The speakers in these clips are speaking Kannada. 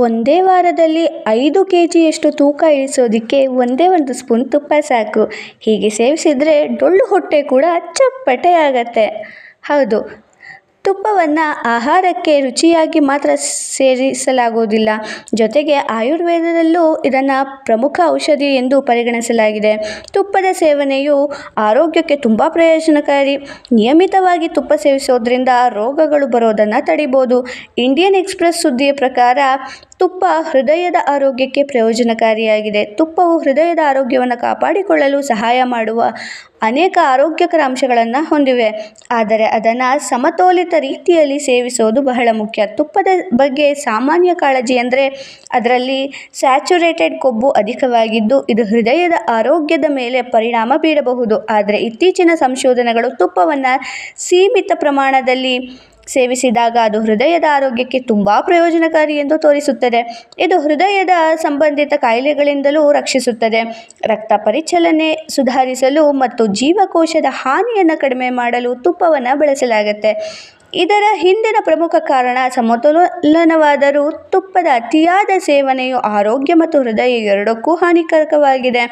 ಒಂದೇ ವಾರದಲ್ಲಿ 5 kgಯಷ್ಟು ತೂಕ ಇಳಿಸೋದಕ್ಕೆ ಒಂದೇ ಒಂದು ಸ್ಪೂನ್ ತುಪ್ಪ ಸಾಕು. ಹೀಗೆ ಸೇವಿಸಿದರೆ ಡೊಳ್ಳು ಹೊಟ್ಟೆ ಕೂಡ ಚಪ್ಪಟೆ ಆಗತ್ತೆ. ಹೌದು, ತುಪ್ಪವನ್ನು ಆಹಾರಕ್ಕೆ ರುಚಿಯಾಗಿ ಮಾತ್ರ ಸೇರಿಸಲಾಗುವುದಿಲ್ಲ, ಜೊತೆಗೆ ಆಯುರ್ವೇದದಲ್ಲೂ ಇದನ್ನು ಪ್ರಮುಖ ಔಷಧಿ ಎಂದು ಪರಿಗಣಿಸಲಾಗಿದೆ. ತುಪ್ಪದ ಸೇವನೆಯು ಆರೋಗ್ಯಕ್ಕೆ ತುಂಬ ಪ್ರಯೋಜನಕಾರಿ. ನಿಯಮಿತವಾಗಿ ತುಪ್ಪ ಸೇವಿಸೋದ್ರಿಂದ ರೋಗಗಳು ಬರೋದನ್ನು ತಡಿಬೋದು. ಇಂಡಿಯನ್ ಎಕ್ಸ್‌ಪ್ರೆಸ್ ಸುದ್ದಿಯ ಪ್ರಕಾರ ತುಪ್ಪ ಹೃದಯದ ಆರೋಗ್ಯಕ್ಕೆ ಪ್ರಯೋಜನಕಾರಿಯಾಗಿದೆ. ತುಪ್ಪವು ಹೃದಯದ ಆರೋಗ್ಯವನ್ನು ಕಾಪಾಡಿಕೊಳ್ಳಲು ಸಹಾಯ ಮಾಡುವ ಅನೇಕ ಆರೋಗ್ಯಕರ ಅಂಶಗಳನ್ನು ಹೊಂದಿವೆ, ಆದರೆ ಅದನ್ನು ಸಮತೋಲಿತ ರೀತಿಯಲ್ಲಿ ಸೇವಿಸೋದು ಬಹಳ ಮುಖ್ಯ. ತುಪ್ಪದ ಬಗ್ಗೆ ಸಾಮಾನ್ಯ ಕಾಳಜಿ ಅಂದರೆ ಅದರಲ್ಲಿ ಸ್ಯಾಚುರೇಟೆಡ್ ಕೊಬ್ಬು ಅಧಿಕವಾಗಿದ್ದು ಇದು ಹೃದಯದ ಆರೋಗ್ಯದ ಮೇಲೆ ಪರಿಣಾಮ ಬೀರಬಹುದು. ಆದರೆ ಇತ್ತೀಚಿನ ಸಂಶೋಧನೆಗಳು ತುಪ್ಪವನ್ನು ಸೀಮಿತ ಪ್ರಮಾಣದಲ್ಲಿ ಸೇವಿಸಿದಾಗ ಅದು ಹೃದಯದ ಆರೋಗ್ಯಕ್ಕೆ ತುಂಬ ಪ್ರಯೋಜನಕಾರಿ ಎಂದು ತೋರಿಸುತ್ತದೆ. ಇದು ಹೃದಯದ ಸಂಬಂಧಿತ ಕಾಯಿಲೆಗಳಿಂದಲೂ ರಕ್ಷಿಸುತ್ತದೆ, ರಕ್ತ ಪರಿಚಲನೆ ಸುಧಾರಿಸಲು ಮತ್ತು ಜೀವಕೋಶದ ಹಾನಿಯನ್ನು ಕಡಿಮೆ ಮಾಡಲು ತುಪ್ಪವನ್ನು ಬಳಸಲಾಗುತ್ತೆ. ಇದರ ಹಿಂದಿನ ಪ್ರಮುಖ ಕಾರಣ ಸಮತೋಲನವಾದರೂ ತುಪ್ಪದ ಅತಿಯಾದ ಸೇವನೆಯು ಆರೋಗ್ಯ ಮತ್ತು ಹೃದಯ ಎರಡಕ್ಕೂ ಹಾನಿಕಾರಕವಾಗಿದೆ.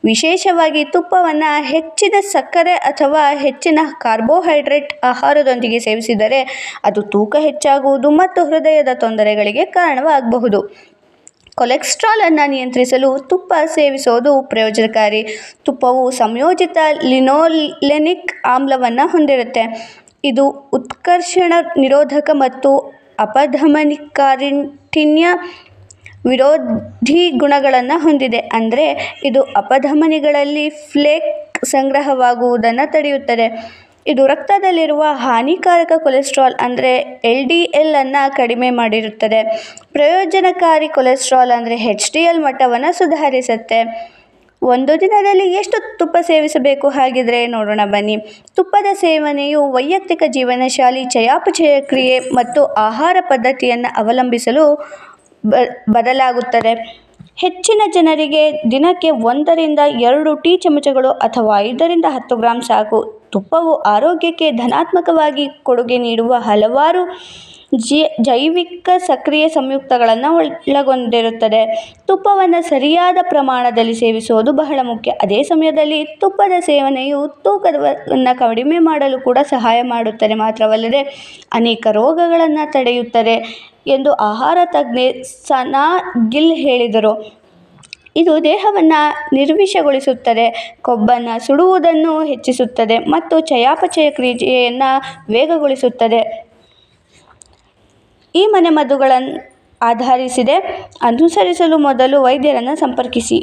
ವಿಶೇಷವಾಗಿ ತುಪ್ಪವನ್ನು ಹೆಚ್ಚಿನ ಸಕ್ಕರೆ ಅಥವಾ ಹೆಚ್ಚಿನ ಕಾರ್ಬೋಹೈಡ್ರೇಟ್ ಆಹಾರದೊಂದಿಗೆ ಸೇವಿಸಿದರೆ ಅದು ತೂಕ ಹೆಚ್ಚಾಗುವುದು ಮತ್ತು ಹೃದಯದ ತೊಂದರೆಗಳಿಗೆ ಕಾರಣವಾಗಬಹುದು. ಕೊಲೆಸ್ಟ್ರಾಲ್ ಅನ್ನು ನಿಯಂತ್ರಿಸಲು ತುಪ್ಪ ಸೇವಿಸೋದು ಪ್ರಯೋಜನಕಾರಿ. ತುಪ್ಪವು ಸಂಯೋಜಿತ ಲಿನೋಲೆನಿಕ್ ಆಮ್ಲವನ್ನು ಹೊಂದಿರುತ್ತೆ. ಇದು ಉತ್ಕರ್ಷಣ ನಿರೋಧಕ ಮತ್ತು ಅಪಧಮನಿಕಾಠಿಣ್ಯ ವಿರೋಧಿ ಗುಣಗಳನ್ನು ಹೊಂದಿದೆ. ಅಂದರೆ ಇದು ಅಪಧಮನಿಗಳಲ್ಲಿ ಪ್ಲೇಕ್ ಸಂಗ್ರಹವಾಗುವುದನ್ನು ತಡೆಯುತ್ತದೆ. ಇದು ರಕ್ತದಲ್ಲಿರುವ ಹಾನಿಕಾರಕ ಕೊಲೆಸ್ಟ್ರಾಲ್ ಅಂದರೆ LDL ಅನ್ನು ಕಡಿಮೆ ಮಾಡಿರುತ್ತದೆ. ಪ್ರಯೋಜನಕಾರಿ ಕೊಲೆಸ್ಟ್ರಾಲ್ ಅಂದರೆ HDL ಮಟ್ಟವನ್ನು ಸುಧಾರಿಸುತ್ತೆ. ಒಂದು ದಿನದಲ್ಲಿ ಎಷ್ಟು ತುಪ್ಪ ಸೇವಿಸಬೇಕು ಹಾಗಿದ್ರೆ ನೋಡೋಣ ಬನ್ನಿ. ತುಪ್ಪದ ಸೇವನೆಯು ವೈಯಕ್ತಿಕ ಜೀವನಶೈಲಿ, ಚಯಾಪಚಯ ಕ್ರಿಯೆ ಮತ್ತು ಆಹಾರ ಪದ್ಧತಿಯನ್ನು ಅವಲಂಬಿಸಲು ಬದಲಾಗುತ್ತದೆ. ಹೆಚ್ಚಿನ ಜನರಿಗೆ ದಿನಕ್ಕೆ 1 ರಿಂದ 2 ಟೀ ಚಮಚಗಳು ಅಥವಾ 5 ರಿಂದ 10 ಗ್ರಾಂ ಸಾಕು. ತುಪ್ಪವು ಆರೋಗ್ಯಕ್ಕೆ ಧನಾತ್ಮಕವಾಗಿ ಕೊಡುಗೆ ನೀಡುವ ಹಲವಾರು ಜೈವಿಕ ಸಕ್ರಿಯ ಸಂಯುಕ್ತಗಳನ್ನು ಒಳಗೊಂಡಿರುತ್ತದೆ. ತುಪ್ಪವನ್ನು ಸರಿಯಾದ ಪ್ರಮಾಣದಲ್ಲಿ ಸೇವಿಸುವುದು ಬಹಳ ಮುಖ್ಯ. ಅದೇ ಸಮಯದಲ್ಲಿ ತುಪ್ಪದ ಸೇವನೆಯು ತೂಕವನ್ನು ಕಡಿಮೆ ಮಾಡಲು ಕೂಡ ಸಹಾಯ ಮಾಡುತ್ತದೆ, ಮಾತ್ರವಲ್ಲದೆ ಅನೇಕ ರೋಗಗಳನ್ನು ತಡೆಯುತ್ತದೆ ಎಂದು ಆಹಾರ ತಜ್ಞೆ ಸನಾ ಗಿಲ್ ಹೇಳಿದರು. ಇದು ದೇಹವನ್ನು ನಿರ್ವಿಷಗೊಳಿಸುತ್ತದೆ, ಕೊಬ್ಬನ್ನು ಸುಡುವುದನ್ನು ಹೆಚ್ಚಿಸುತ್ತದೆ ಮತ್ತು ಚಯಾಪಚಯ ಕ್ರಿಯೆಯನ್ನು ವೇಗಗೊಳಿಸುತ್ತದೆ. ಈ ಮನೆಮದ್ದುಗಳನ್ನು ಆಧರಿಸಿದೆ ಅನುಸರಿಸಲು ಮೊದಲು ವೈದ್ಯರನ್ನು ಸಂಪರ್ಕಿಸಿ.